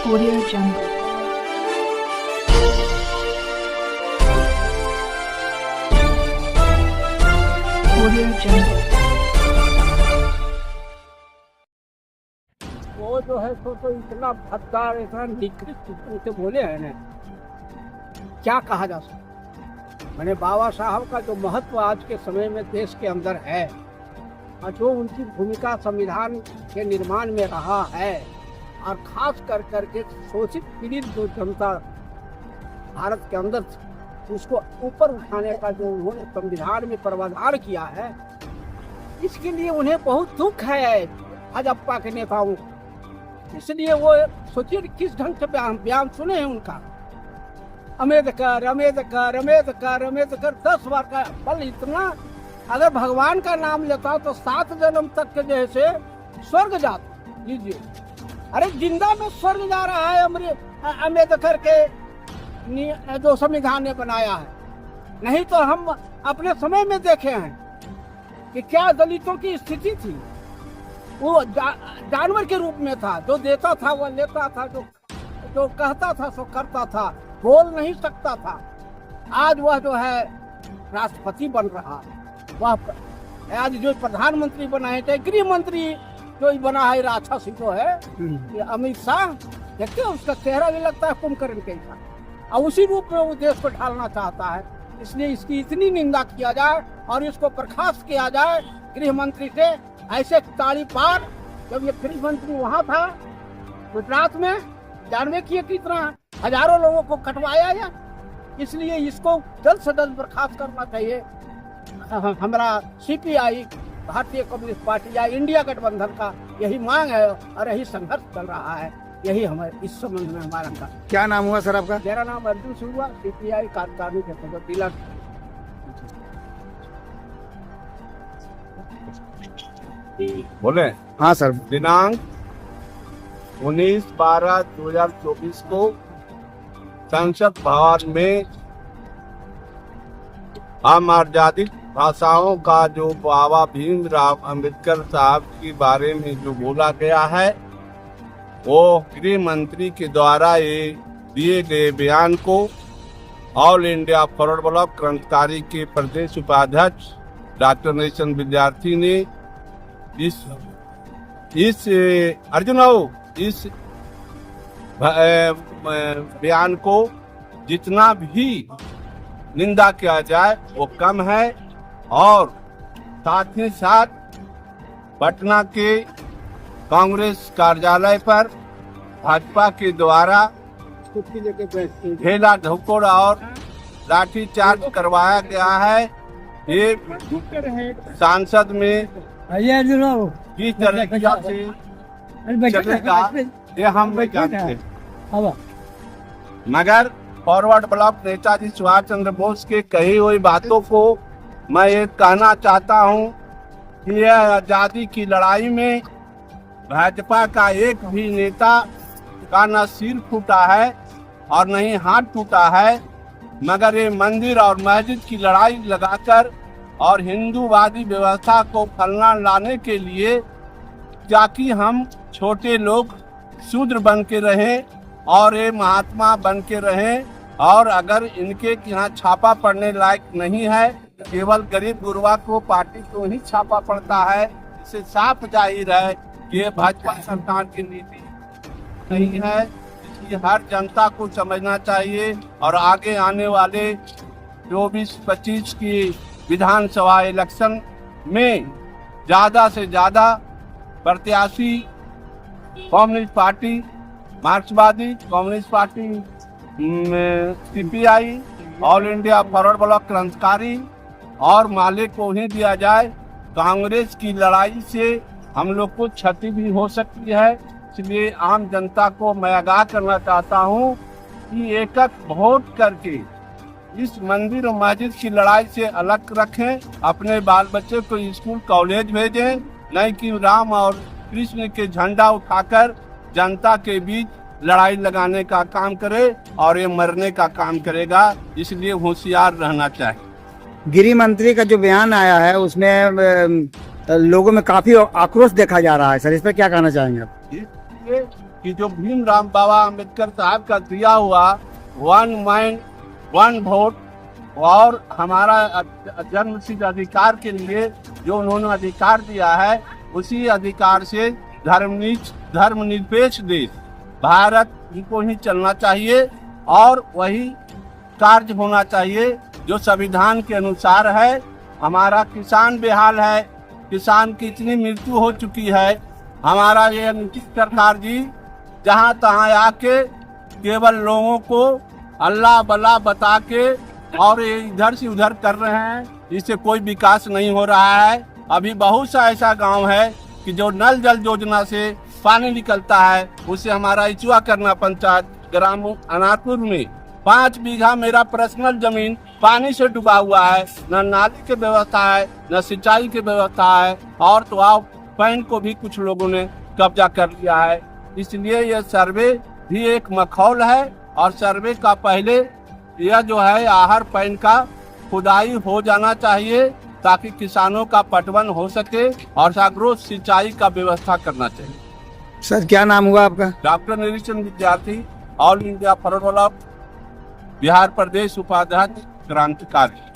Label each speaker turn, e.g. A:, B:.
A: Audio Jungle. Audio Jungle.
B: वो जो है तो इतना भद्दार, इतना निकृष्ट किस्म से बोले हैं ना, क्या कहा जा सकता। मैंने बाबा साहब का जो महत्व आज के समय में देश के अंदर है और जो उनकी भूमिका संविधान के निर्माण में रहा है, और खास कर करके शोषित पीड़ित जो जनता भारत के अंदर थी, उसको ऊपर उठाने का जो उन्होंने संविधान में प्रावधान किया है, इसके लिए उन्हें बहुत दुख है भाजपा के नेताओं को। इसलिए वो सोचिए किस ढंग से बयान सुने हैं उनका, अम्बेडकर अम्बेडकर अम्बेडकर अम्बेडकर 10 बार का बल। इतना अगर भगवान का नाम लेता तो 7 जन्म तक के जैसे स्वर्ग जाता। लीजिए, अरे जिंदा में स्वर्ग जा रहा है अम्बेडकर के जो संविधान ने बनाया है। नहीं तो हम अपने समय में देखे हैं कि क्या दलितों की स्थिति थी। वो जानवर के रूप में था, जो देता था वो लेता था, जो कहता था सो करता था, बोल नहीं सकता था। आज वह जो है राष्ट्रपति बन रहा, वह आज जो प्रधानमंत्री बना है, चाहे गृह मंत्री जो बना है, राक्षस जो है अमित शाह, देखते उसका चेहरा भी लगता है कुंभकर्ण के साथ, और उसी रूप में वो देश को ढालना चाहता है। इसलिए इसकी इतनी निंदा किया जाए और इसको बर्खास्त किया जाए गृह मंत्री से। ऐसे ताली पार, जब ये गृह मंत्री वहाँ था गुजरात में, जानवे किए कितना हजारों लोगों को कटवाया या। इसलिए इसको जल्द से जल्द बर्खास्त करना चाहिए। हमारा CPI भारतीय कम्युनिस्ट पार्टी या इंडिया गठबंधन का यही मांग है और यही संघर्ष चल रहा है। यही हमारे इस संबंध में हमारा का।
C: क्या नाम हुआ सर आपका?
B: मेरा नाम अर्जुन सिंह हुआ, CPI कार्यकारिणी के सदस्य जिला।
D: बोले
C: हाँ सर।
D: दिनांक 19/12/2024 को संसद भवन में अमर्यादित भाषाओं का जो बाबा भीमराव अंबेडकर साहब के बारे में जो बोला गया है, वो गृह मंत्री के द्वारा ये दिए गए बयान को ऑल इंडिया फॉरवर्ड ब्लॉक क्रांतिकारी के प्रदेश उपाध्यक्ष डॉक्टर नेशन विद्यार्थी ने इस बयान को जितना भी निंदा किया जाए वो कम है। और साथ ही साथ पटना के कांग्रेस कार्यालय पर भाजपा के द्वारा ढेला ढकोड़ और लाठीचार्ज करवाया गया है। ये सांसद में किस तरह से चलेगा ये हम नहीं जानते, मगर फॉरवर्ड ब्लॉक नेताजी सुभाष चंद्र बोस के कही हुई बातों को मैं ये कहना चाहता हूँ कि यह आजादी की लड़ाई में भाजपा का एक भी नेता का न सिर फूटा है और न ही हाथ टूटा है, मगर ये मंदिर और मस्जिद की लड़ाई लगाकर और हिंदूवादी व्यवस्था को फलना लाने के लिए, ताकि हम छोटे लोग शूद्र बन के रहें और ये महात्मा बन के रहें। और अगर इनके यहाँ छापा पड़ने लायक नहीं है, केवल गरीब गुरबा को पार्टी को ही छापा पड़ता है, इससे साफ जाहिर है कि ये भाजपा सरकार की नीति नहीं है। इसलिए हर जनता को समझना चाहिए और आगे आने वाले 24-25 की विधानसभा इलेक्शन में ज्यादा से ज्यादा प्रत्याशी कम्युनिस्ट पार्टी, मार्क्सवादी communist party, CPI, all India forward block क्रांतिकारी और माले को ही दिया जाए। कांग्रेस की लड़ाई से हम लोग को क्षति भी हो सकती है। इसलिए आम जनता को मैं आगाह करना चाहता हूँ कि एकक वोट करके इस मंदिर और मस्जिद की लड़ाई से अलग रखें, अपने बाल बच्चे को स्कूल कॉलेज भेजें, नहीं कि राम और कृष्ण के झंडा उठाकर जनता के बीच लड़ाई लगाने का काम करे और ये मरने का काम करेगा। इसलिए होशियार रहना चाहिए।
C: गृह मंत्री का जो बयान आया है उसमें लोगों में काफी आक्रोश देखा जा रहा है सर, इस पर क्या कहना चाहेंगे आप?
D: ये कि जो भीमराव बाबा अम्बेडकर साहब का दिया हुआ 1 मैन 1 वोट और हमारा जन्मसिद्ध अधिकार के लिए जो उन्होंने अधिकार दिया है, उसी अधिकार से धर्मनिरपेक्ष देश भारत को ही चलना चाहिए और वही कार्य होना चाहिए जो संविधान के अनुसार है। हमारा किसान बेहाल है, किसान की इतनी मृत्यु हो चुकी है। हमारा ये नीतीश सरकार जी जहाँ तहाँ आके केवल लोगों को अल्लाह बला बता के और ये इधर से उधर कर रहे हैं, इससे कोई विकास नहीं हो रहा है। अभी बहुत सा ऐसा गांव है कि जो नल जल योजना से पानी निकलता है, उससे हमारा इचुआ करना पंचायत ग्राम अनारपुर में 5 बीघा मेरा पर्सनल जमीन पानी से डूबा हुआ है। न नाली की व्यवस्था है, न सिंचाई की व्यवस्था है, और तो आप पैन को भी कुछ लोगों ने कब्जा कर लिया है। इसलिए यह सर्वे भी एक मखौल है और सर्वे का पहले यह जो है आहर पैन का खुदाई हो जाना चाहिए ताकि किसानों का पटवन हो सके और सागरो सिंचाई का व्यवस्था करना चाहिए।
C: सर क्या नाम हुआ आपका?
D: डॉक्टर निरीक्षण विद्यार्थी, ऑल इंडिया फॉरवर्ड बिहार प्रदेश उपाध्यक्ष क्रांतिकारी।